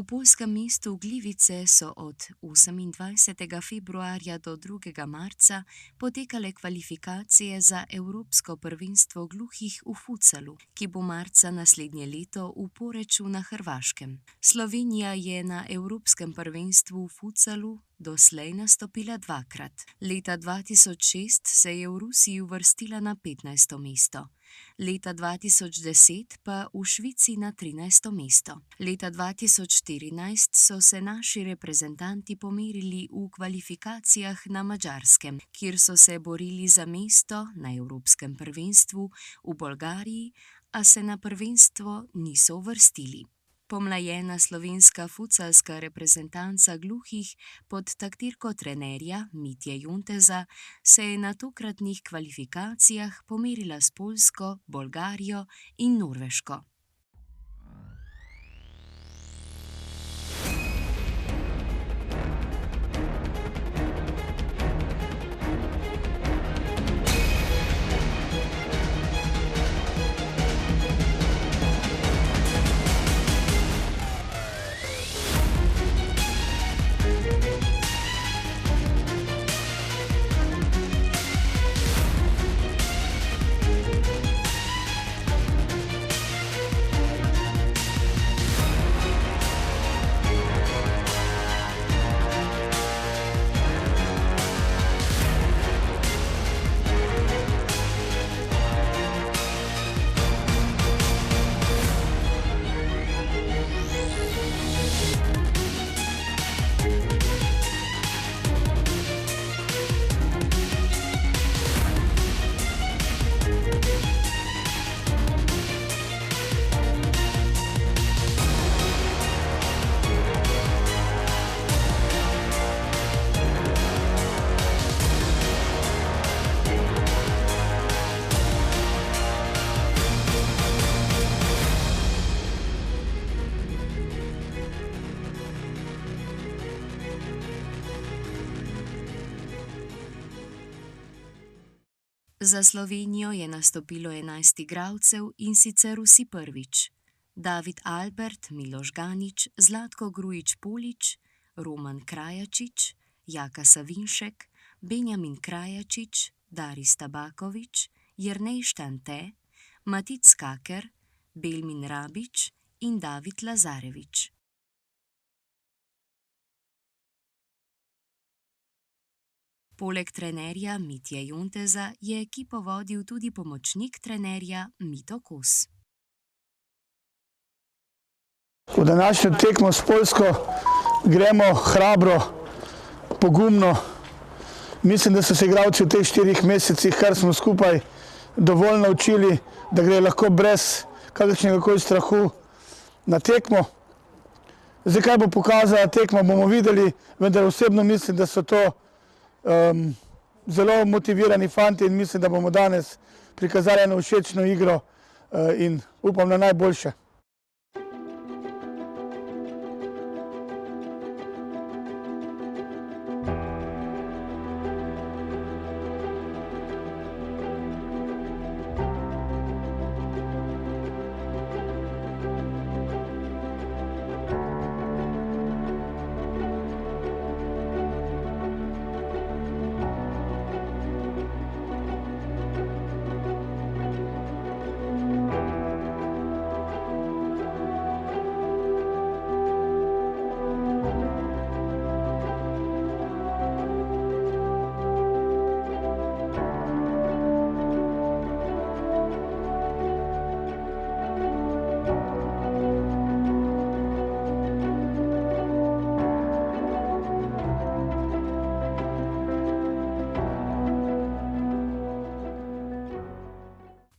poljskem mestu Gliwice so od 28. februarja do 2. marca potekale kvalifikacije za Evropsko prvenstvo gluhih v futsalu, ki bo marca naslednje leto v Poreču na Hrvaškem. Slovenija je na Evropskem prvenstvu v futsalu doslej nastopila dvakrat. Leta 2006 se je v Rusiji uvrstila na 15. mesto. Leta 2010 pa v Švici na 13. mesto. Leta 2014 so se naši reprezentanti pomerili v kvalifikacijah na Madžarskem, kjer so se borili za mesto na Evropskem prvenstvu v Bolgariji, a se na prvenstvo niso uvrstili. Pomlajena slovenska futsalska reprezentanca gluhih pod taktirko trenerja Mitje Junteza se je na tokratnih kvalifikacijah pomerila s Poljsko, Bolgarijo in Norveško. Za Slovenijo je nastopilo 11 igralcev, in sicer vsi prvič: David Albert, Miloš Ganič, Zlatko Grujić-Polić, Roman Krajačič, Jaka Savinšek, Benjamin Krajačič, Daris Tabaković, Jernej Štante, Matic Kaker, Belmin Rabić in David Lazarević. Poleg trenerja Mitje Junteza je ekipo vodil tudi pomočnik trenerja Mito Kos. V današnjo tekmo s Poljsko gremo hrabro, pogumno. Mislim, da so se igralci v teh 4 mesecih, kar smo skupaj, dovolj naučili, da gre lahko brez kakršnegakoli strahu na tekmo. Zdaj, kaj bo pokazala tekma, bomo videli, vendar osebno mislim, da so to zelo motivirani fanti in mislim, da bomo danes prikazali eno všečno igro in upam na najboljše.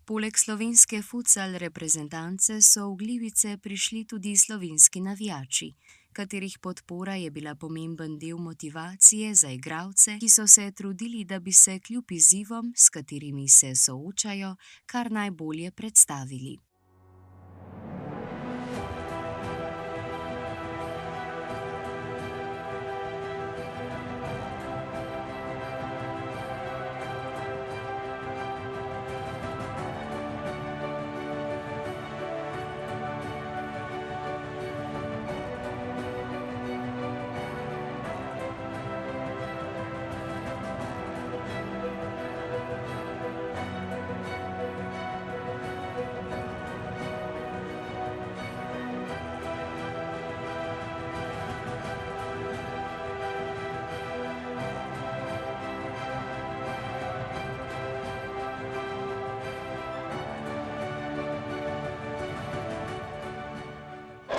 Poleg slovenske futsal reprezentance so v Gliwice prišli tudi slovenski navijači, katerih podpora je bila pomemben del motivacije za igralce, ki so se trudili, da bi se kljub izzivom, s katerimi se soočajo, kar najbolje predstavili.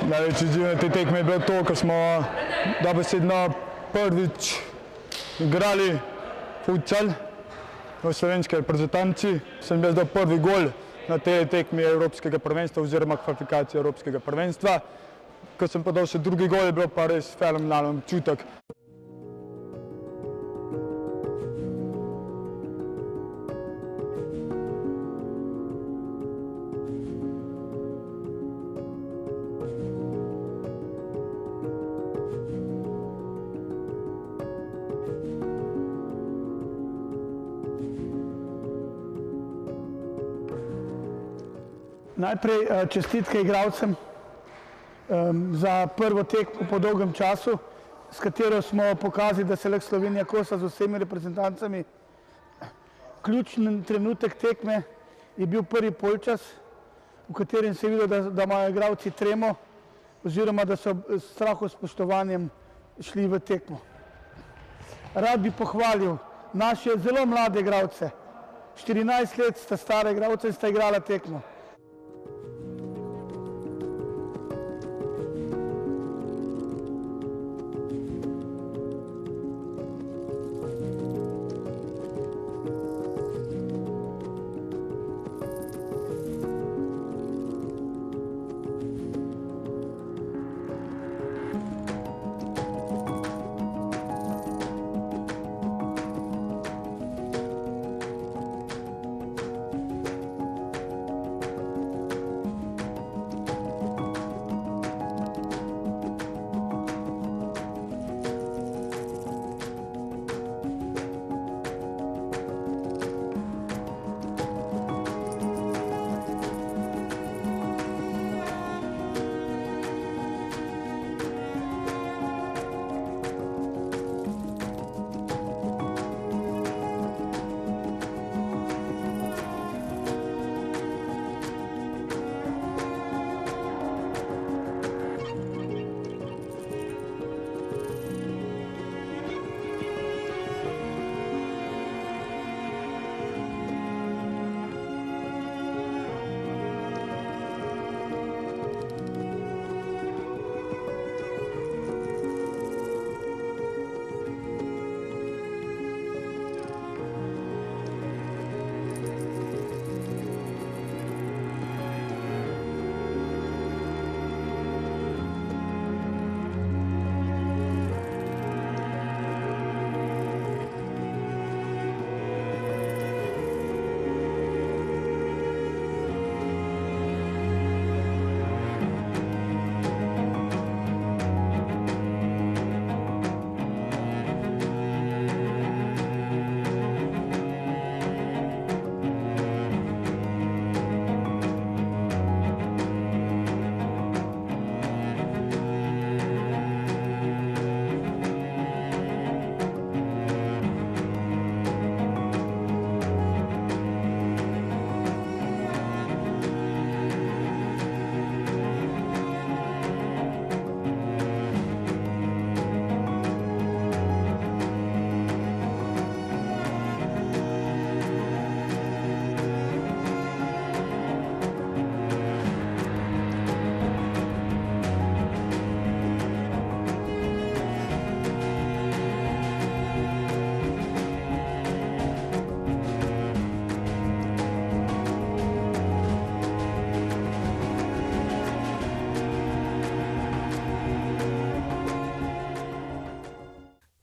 Največji izziv na tej tekmi je bil to, ko smo dobesedno prvič igrali futsal v slovenski reprezentanci. Sem bil zdaj prvi gol na tej tekmi Evropskega prvenstva oziroma kvalifikacije Evropskega prvenstva. Ko sem pa dal še drugi gol, je bil pa res fenomenalen občutek. Najprej čestitke igralcem za prvo tekmo po dolgem času, s katero smo pokazali, da se lahko Slovenija kosa z vsemi reprezentancami. Ključni trenutek tekme je bil prvi polčas, v katerem se je videlo, da imajo igralci tremo oziroma da so s strahospoštovanjem šli v tekmo. Rad bi pohvalil naše zelo mlade igralce. 14 let sta stara igralca in sta igrala tekmo.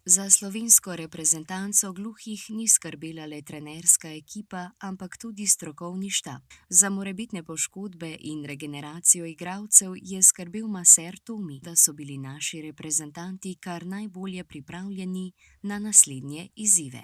Za slovensko reprezentanco gluhih ni skrbela le trenerska ekipa, ampak tudi strokovni štab. Za morebitne poškodbe in regeneracijo igralcev je skrbel maser Tomi, da so bili naši reprezentanti kar najbolje pripravljeni na naslednje izzive.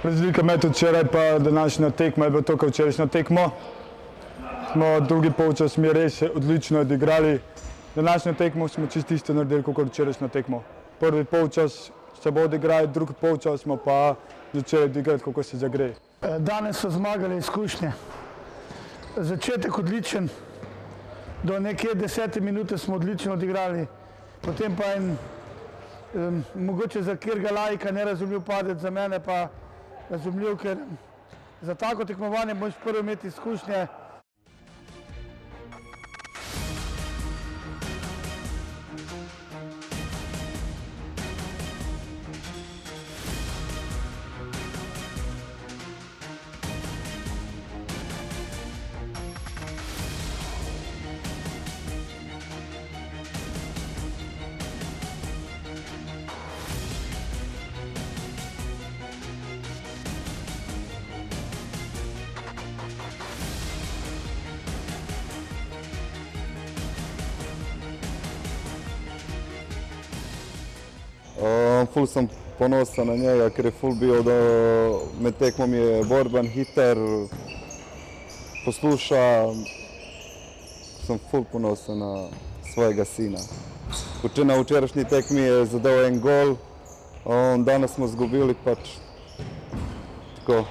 Razlika med včeraj pa današnjo tekmo je bilo to, kot včerajšnjo tekmo. Smo drugi polčas mi res odlično odigrali. Današnjo tekmo smo čisto isto naredili, kot včerajšnjo tekmo. Prvi polčas se bo odigral, drugi polčas smo pa začeli odigrati, kako se zagre. Danes so zmagali izkušnje. Začetek odličen, do nekje 10 minute smo odlično odigrali, potem pa mogoče za katerega laika nerazumljiv padec, za mene pa razumljiv, ker za tako tekmovanje moraš prvo imeti izkušnje. Ful sem ponosen na njega, ker je ful bil med tekmom je borben, hiter, posluša. Sem ful ponosen na svojega sina. Na včerajšnji tekmi je zadal en gol, danes smo izgubili pač tako.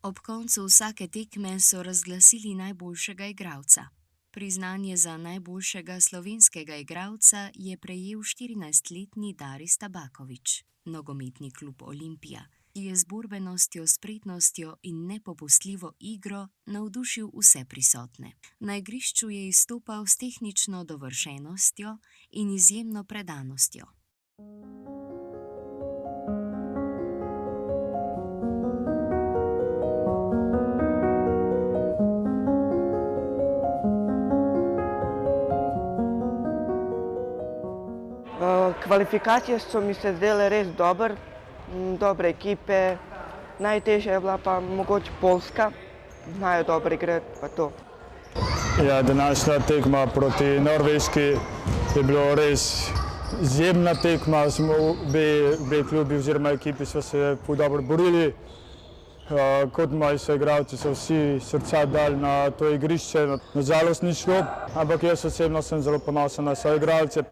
Ob koncu vsake tekme so razglasili najboljšega igralca. Priznanje za najboljšega slovenskega igralca je prejel 14-letni Daris Tabaković, nogometni klub Olimpija, ki je z borbenostjo, spretnostjo in nepopustljivo igro navdušil vse prisotne. Na igrišču je izstopal s tehnično dovršenostjo in izjemno predanostjo. Kvalifikacije so mi se zdele res dobre ekipe, najtežja je bila pa mogoče Poljska, znajo dobro igrati pa to. Ja, današnja tekma proti Norveški je bilo res izjemna tekma. Obe klubi oziroma ekipi so se dobro borili. Kot moji soigralci so vsi srca dali na to igrišče. Nažalost ni šlo, ampak jaz osebno sem zelo ponosen na soigralce.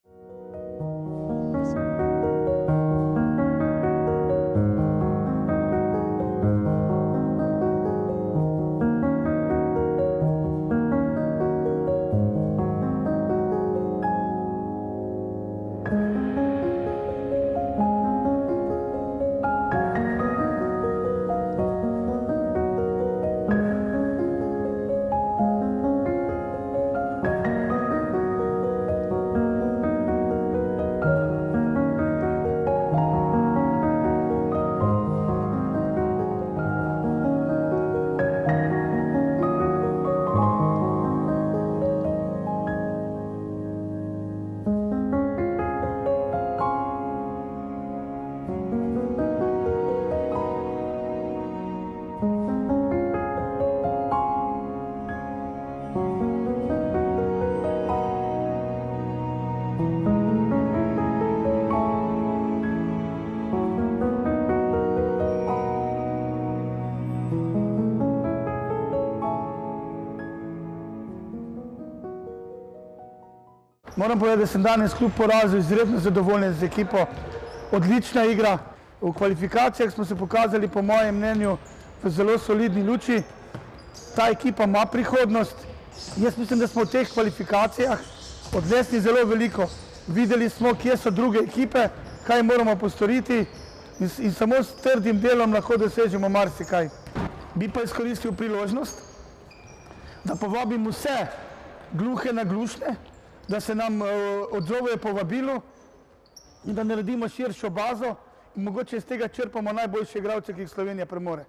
Moram povedati, da sem danes kljub porazu izredno zadovoljen z ekipo. Odlična igra. V kvalifikacijah smo se pokazali, po mojem mnenju, v zelo solidni luči. Ta ekipa ima prihodnost. Jaz mislim, da smo v teh kvalifikacijah odnesli zelo veliko. Videli smo, kje so druge ekipe, kaj moramo postoriti in samo s trdim delom lahko dosežemo marsikaj. Bi pa izkoristil priložnost, da povabim vse gluhe na glušne, da se nam odzovejo povabilu in da naredimo širšo bazo in mogoče iz tega črpamo najboljše igralce, ki jih Slovenija premore.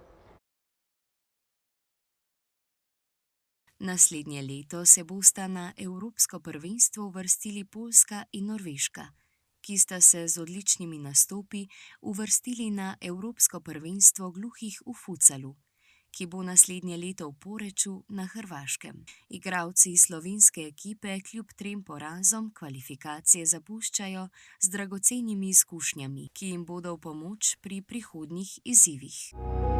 Naslednje leto se bosta na Evropsko prvenstvo uvrstili Poljska in Norveška, ki sta se z odličnimi nastopi uvrstili na Evropsko prvenstvo gluhih v futsalu, ki bo naslednje leto v Poreču na Hrvaškem. Igralci slovenske ekipe kljub 3 porazom kvalifikacije zapuščajo z dragocenimi izkušnjami, ki jim bodo v pomoč pri prihodnjih izzivih.